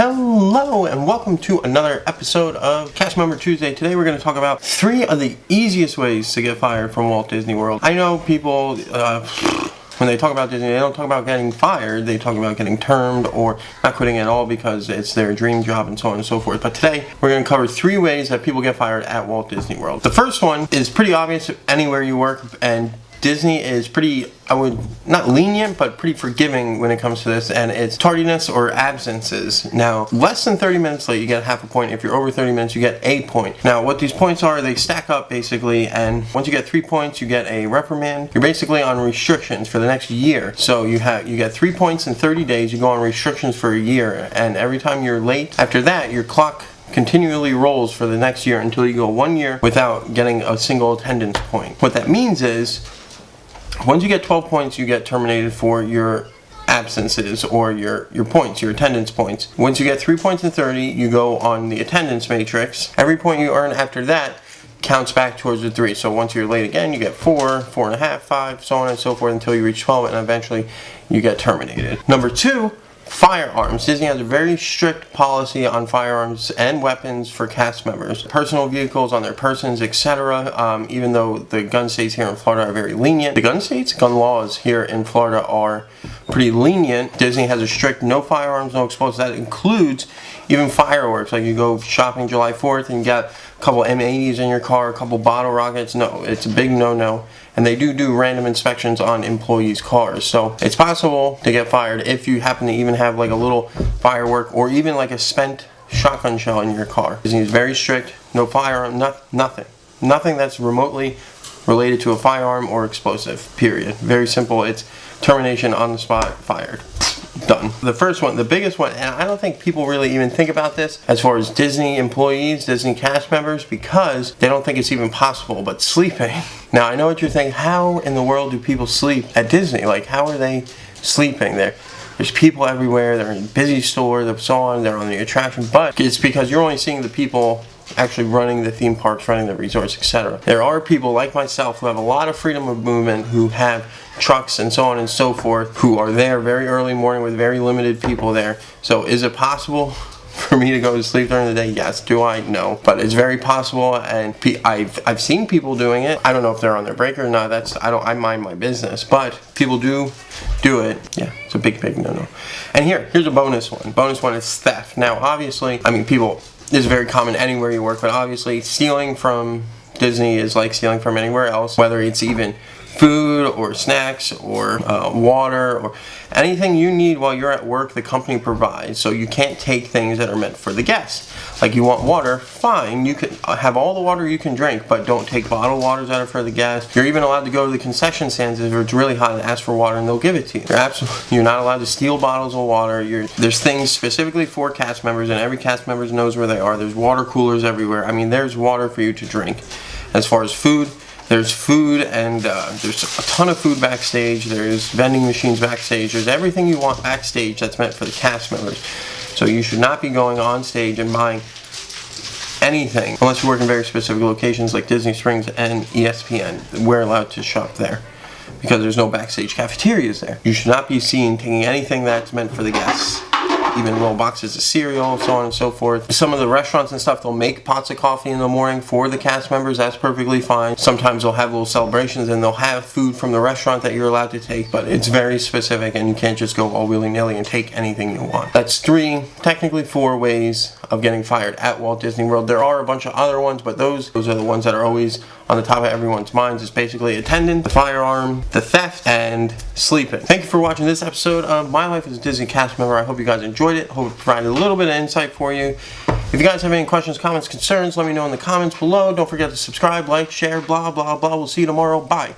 Hello and welcome to another episode of Cast Member Tuesday. Today we're going to talk about 3 of the easiest ways to get fired from Walt Disney World. I know people, when they talk about Disney, they don't talk about getting fired, they talk about getting termed or not quitting at all because it's their dream job and so on and so forth. But today we're going to cover 3 ways that people get fired at Walt Disney World. The first one is pretty obvious anywhere you work, and Disney is pretty, not lenient, but pretty forgiving when it comes to this, and it's tardiness or absences. Now, less than 30 minutes late, you get half a point. If you're over 30 minutes, you get a point. Now, what these points are, they stack up basically, and once you get 3 points, you get a reprimand. You're basically on restrictions for the next year. So you get 3 points in 30 days, you go on restrictions for a year, and every time you're late, after that, your clock continually rolls for the next year until you go 1 year without getting a single attendance point. What that means is, once you get 12 points, you get terminated for your absences or your points, your attendance points. Once you get 3 points in 30, you go on the attendance matrix. Every point you earn after that counts back towards the 3. So once you're late again, you get 4, 4.5, 5, so on and so forth until you reach 12, and eventually you get terminated. Number 2, firearms. Disney has a very strict policy on firearms and weapons for cast members. Personal vehicles on their persons, etc. Even though the gun states here in Florida are very lenient. The gun laws here in Florida are pretty lenient. Disney has a strict no firearms, no explosives. That includes even fireworks. Like you go shopping July 4th and you got a couple M80s in your car, a couple bottle rockets. No, it's a big no-no. And they do random inspections on employees' cars. So it's possible to get fired if you happen to even have like a little firework or even like a spent shotgun shell in your car. Disney is very strict. No firearm, nothing. Nothing that's remotely related to a firearm or explosive, period. Very simple. It's termination on the spot, fired. Done. The first one, the biggest one, and I don't think people really even think about this as far as Disney employees, Disney cast members, because they don't think it's even possible, but sleeping. Now, I know what you're thinking, how in the world do people sleep at Disney? Like, how are they sleeping there? There's people everywhere, they're in a busy store, they're so on, they're on the attraction, but it's because you're only seeing the people actually running the theme parks, running the resorts, etc. There are people like myself who have a lot of freedom of movement, who have trucks and so on and so forth, who are there very early morning with very limited people there. So is it possible for me to go to sleep during the day? Yes. Do I? No. But it's very possible, and I've seen people doing it. I don't know if they're on their break or not. I mind my business, but people do it. Yeah, it's a big no-no. And here's a bonus one. Bonus one is theft. Now, obviously, people, this is very common anywhere you work, but obviously stealing from Disney is like stealing from anywhere else, whether it's even food or snacks or water or anything you need while you're at work, the company provides. So you can't take things that are meant for the guests. Like you want water, fine, you can have all the water you can drink, but don't take bottled waters that are for the guests. You're even allowed to go to the concession stands if it's really hot and ask for water and they'll give it to you. You're not allowed to steal bottles of water. There's things specifically for cast members, and every cast member knows where they are. There's water coolers everywhere. There's water for you to drink. As far as food, there's food, and there's a ton of food backstage. There's vending machines backstage. There's everything you want backstage that's meant for the cast members. So you should not be going on stage and buying anything unless you work in very specific locations like Disney Springs and ESPN. We're allowed to shop there because there's no backstage cafeterias there. You should not be seen taking anything that's meant for the guests. Even little boxes of cereal, so on and so forth. Some of the restaurants and stuff, they'll make pots of coffee in the morning for the cast members. That's perfectly fine. Sometimes they'll have little celebrations and they'll have food from the restaurant that you're allowed to take, but it's very specific and you can't just go all willy-nilly and take anything you want. That's 3, technically 4 ways of getting fired at Walt Disney World. There are a bunch of other ones, but those are the ones that are always on the top of everyone's minds. It's basically attendance, the firearm, the theft, and sleeping. Thank you for watching this episode of My Life as a Disney Cast Member. I hope you guys enjoyed it. Hope it provided a little bit of insight for you. If you guys have any questions, comments, concerns, let me know in the comments below. Don't forget to subscribe, like, share, blah, blah, blah. We'll see you tomorrow. Bye.